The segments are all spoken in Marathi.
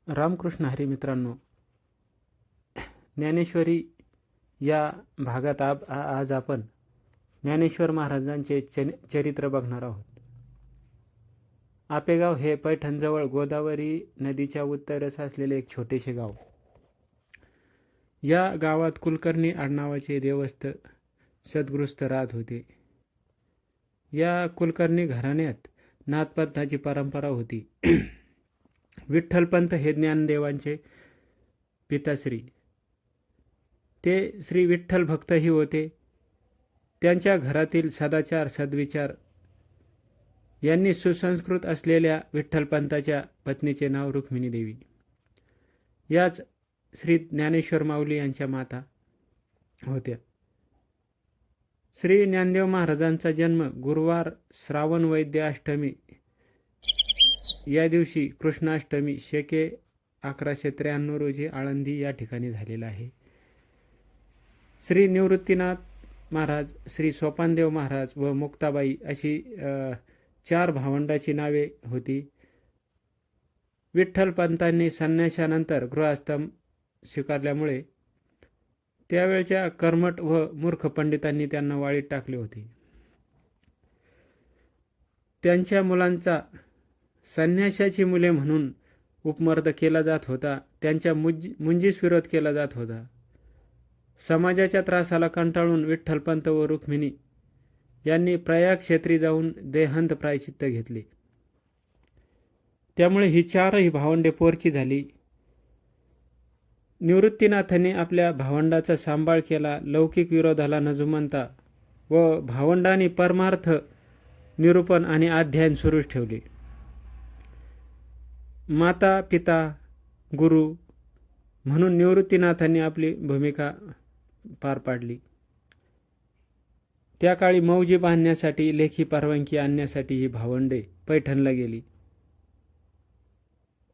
रामकृष्ण हरी मित्रांनो, ज्ञानेश्वरी या भागात आज आपण ज्ञानेश्वर महाराजांचे चरित्र बघणार आहोत. आपेगाव हे पैठणजवळ गोदावरी नदीच्या उत्तरेस असलेले एक छोटेसे गाव. या गावात कुलकर्णी आडनावाचे देवस्थ सद्गृहस्थ राहत होते. या कुलकर्णी घराण्यात नाथपंथाची परंपरा होती. विठ्ठलपंत हे ज्ञानदेवांचे पिताश्री. ते श्री विठ्ठल भक्तही होते. त्यांच्या घरातील सदाचार सद्विचार यांनी सुसंस्कृत असलेल्या विठ्ठलपंताच्या पत्नीचे नाव रुक्मिणी देवी. याच श्री ज्ञानेश्वर माऊली यांच्या माता होत्या. श्री ज्ञानदेव महाराजांचा जन्म गुरुवार श्रावण वैद्य अष्टमी या दिवशी कृष्णाष्टमी शेके 1193 रोजी आळंदी या ठिकाणी झालेला आहे. श्री निवृत्तीनाथ महाराज, श्री सोपानदेव महाराज व मुक्ताबाई अशी 4 भावंडाची नावे होती. विठ्ठलपंतांनी संन्यासानंतर गृहस्थाश्रम स्वीकारल्यामुळे त्यावेळच्या कर्मठ व मूर्ख पंडितांनी त्यांना वाळीत टाकले होते. त्यांच्या मुलांचा संन्यासाची मुले म्हणून उपमर्द केला जात होता. त्यांच्या मुंजीस विरोध केला जात होता. समाजाच्या त्रासाला कंटाळून विठ्ठलपंत व रुक्मिणी यांनी प्रयाग क्षेत्री जाऊन देहांत प्रायश्चित्त घेतले. त्यामुळे ही 4ही भावंडे पोरकी झाली. निवृत्तीनाथांनी आपल्या भावंडाचा सांभाळ केला. लौकिक विरोधाला न जुमानता व भावंडांनी परमार्थ निरूपण आणि अध्ययन सुरूच ठेवले. माता पिता गुरु म्हणून निवृत्तीनाथांनी आपली भूमिका पार पाडली. त्या काळी मौजी बांधण्यासाठी लेखी परवानगी आणण्यासाठी ही भावंडे पैठणला गेली.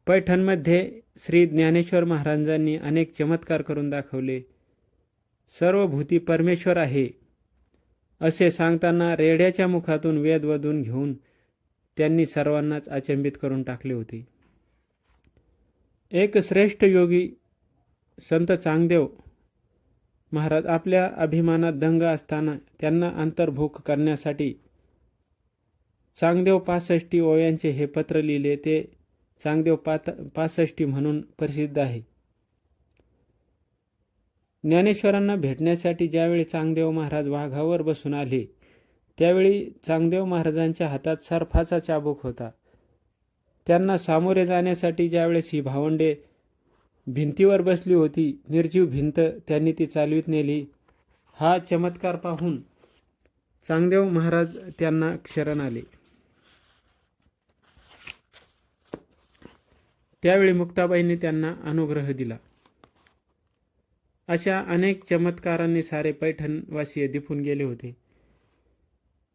पैठणमध्ये श्री ज्ञानेश्वर महाराजांनी अनेक चमत्कार करून दाखवले. सर्व भूती परमेश्वर आहे असे सांगताना रेड्याच्या मुखातून वेद वधून घेऊन त्यांनी सर्वांनाच अचंबित करून टाकले होते. एक श्रेष्ठ योगी संत चांगदेव महाराज आपल्या अभिमानात दंग असताना त्यांना अंतर्भूक करण्यासाठी चांगदेव 65 ओव्यांचे हे पत्र लिहिले. ते चांगदेव 65 म्हणून प्रसिद्ध आहे. ज्ञानेश्वरांना भेटण्यासाठी ज्यावेळी चांगदेव महाराज वाघावर बसून आले त्यावेळी चांगदेव महाराजांच्या हातात सर्फाचा चाबूक होता. त्यांना सामोरे जाण्यासाठी ज्यावेळेस ही भावंडे भिंतीवर बसली होती, निर्जीव भिंत, त्यांनी ती चालवीत नेली. हा चमत्कार पाहून चांगदेव महाराज त्यांना शरण आले. त्यावेळी मुक्ताबाईंनी त्यांना अनुग्रह दिला. अशा अनेक चमत्कारांनी सारे पैठणवासीय दिपून गेले होते.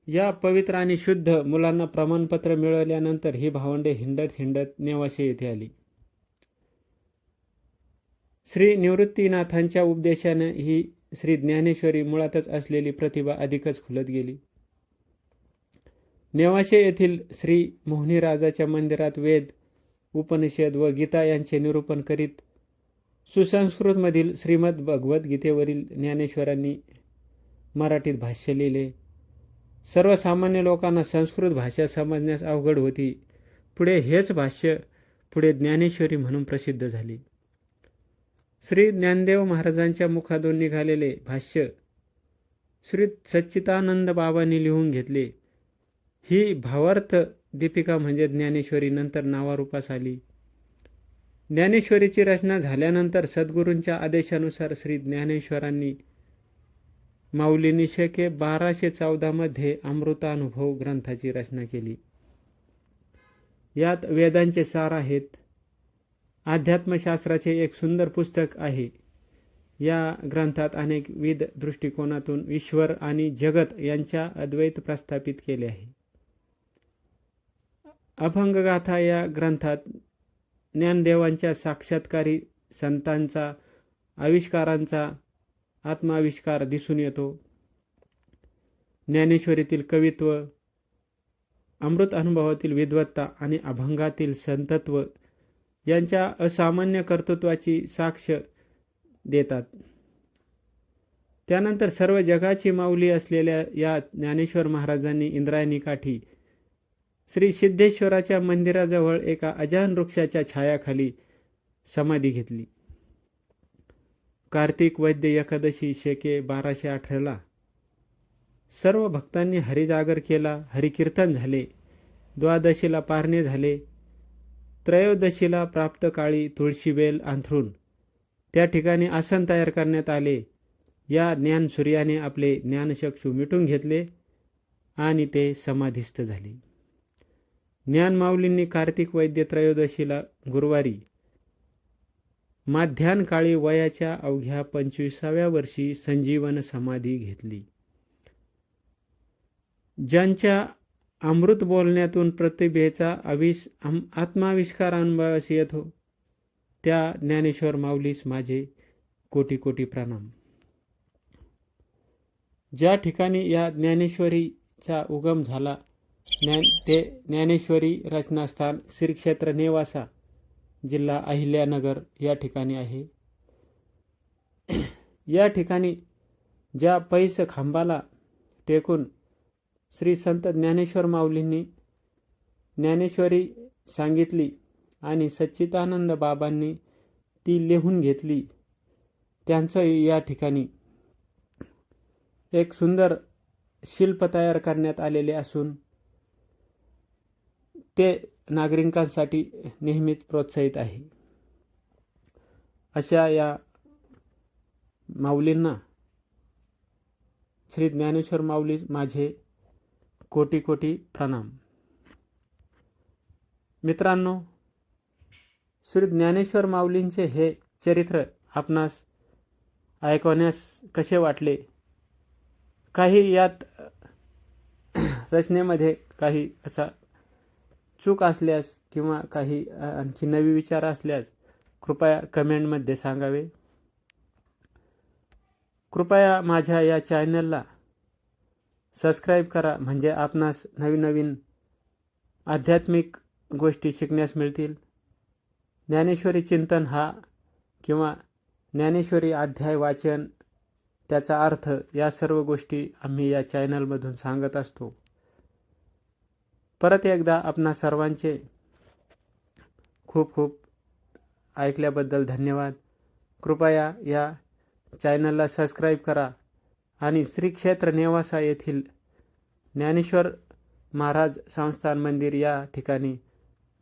या पवित्र आणि शुद्ध मुलांना प्रमाणपत्र मिळवल्यानंतर ही भावंडे हिंडत हिंडत नेवासे येथे आली. श्री निवृत्तीनाथांच्या उपदेशाने ही श्री ज्ञानेश्वरी मुळातच असलेली प्रतिभा अधिकच खुलत गेली. नेवासे येथील श्री मोहनीराजाच्या मंदिरात वेद, उपनिषद व गीता यांचे निरूपण करीत सुसंस्कृतमधील श्रीमद भगवद्गीतेवरील ज्ञानेश्वरांनी मराठीत भाष्य लिहिले. सर्वसामान्य लोकांना संस्कृत भाषा समजण्यास अवघड होती. पुढे हेच भाष्य पुढे ज्ञानेश्वरी म्हणून प्रसिद्ध झाले. श्री ज्ञानदेव महाराजांच्या मुखातून निघालेले भाष्य श्री सच्चिदानंद बाबांनी लिहून घेतले. ही भावार्थ दीपिका म्हणजे ज्ञानेश्वरी नंतर नावारूपास आली. ज्ञानेश्वरीची रचना झाल्यानंतर सद्गुरूंच्या आदेशानुसार श्री ज्ञानेश्वरांनी माऊलींनी शके 1214 मध्ये अमृतानुभव ग्रंथाची रचना केली. यात वेदांचे सार आहेत. अध्यात्मशास्त्राचे एक सुंदर पुस्तक आहे. या ग्रंथात अनेक विविध दृष्टिकोनातून ईश्वर आणि जगत यांच्या अद्वैत प्रस्थापित केले आहे. अभंगगाथा या ग्रंथात ज्ञानदेवांच्या साक्षात्कारी संतांचा आविष्कारांचा आत्माविष्कार दिसून येतो. ज्ञानेश्वरीतील कवित्व, अमृत अनुभवातील विद्वत्ता आणि अभंगातील संतत्व यांच्या असामान्य कर्तृत्वाची साक्ष देतात. त्यानंतर सर्व जगाची माऊली असलेल्या या ज्ञानेश्वर महाराजांनी इंद्रायणी काठी श्री सिद्धेश्वराच्या मंदिराजवळ एका अजान वृक्षाच्या छायाखाली समाधी घेतली. कार्तिक वैद्य एकादशी शेके 1218 सर्व भक्तांनी हरिजागर केला, हरिकीर्तन झाले. द्वादशीला पारणे झाले. त्रयोदशीला प्राप्त काळी तुळशीबेल अंथरून त्या ठिकाणी आसन तयार करण्यात आले. या ज्ञानसूर्याने आपले ज्ञानचक्षु मिटून घेतले आणि ते समाधिस्थ झाले. ज्ञानमाऊलींनी कार्तिक वैद्य त्रयोदशीला गुरुवारी माध्यान काळी वयाच्या अवघ्या 25व्या वर्षी संजीवन समाधी घेतली. ज्यांच्या अमृत बोलण्यातून प्रतिभेचा आत्माविष्कार अनुभवास येतो त्या ज्ञानेश्वर माऊलीस माझे कोटी कोटी प्रणाम. ज्या ठिकाणी या ज्ञानेश्वरीचा उगम झाला ते ज्ञानेश्वरी रचनास्थान श्री क्षेत्र नेवासा, जिल्हा अहिल्यानगर या ठिकाणी आहे. या ठिकाणी ज्या पैस खांबाला टेकून श्री संत ज्ञानेश्वर माऊलींनी ज्ञानेश्वरी सांगितली आणि सच्चिदानंद बाबांनी ती लिहून घेतली, त्यांचं या ठिकाणी एक सुंदर शिल्प तयार करण्यात आलेले असून ते नागरिकांसाठी नेहमीच प्रोत्साहित आहे. अशा या माऊलींना, श्री ज्ञानेश्वर माऊली माझे कोटी कोटी प्रणाम. मित्रांनो, श्री ज्ञानेश्वर माऊलींचे हे चरित्र आपणास ऐकवण्यास कसे वाटले? काही यात रचनेमध्ये काही असा चूक असल्यास किंवा काही आणखी नवी विचार असल्यास कृपया कमेंटमध्ये सांगावे. कृपया माझ्या या चॅनलला सबस्क्राईब करा, म्हणजे आपणास नवीन नवीन आध्यात्मिक गोष्टी शिकण्यास मिळतील. ज्ञानेश्वरी चिंतन हा किंवा ज्ञानेश्वरी अध्याय वाचन, त्याचा अर्थ, या सर्व गोष्टी आम्ही या चॅनलमधून सांगत असतो. परत एकदा आपणा सर्वांचे खूप खूप ऐकल्याबद्दल धन्यवाद. कृपया या चॅनलला सबस्क्राईब करा आणि श्री क्षेत्र नेवासा येथील ज्ञानेश्वर महाराज संस्थान मंदिर या ठिकाणी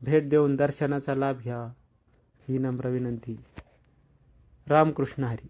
भेट देऊन दर्शनाचा लाभ घ्यावा ही नम्र विनंती. रामकृष्ण हरी.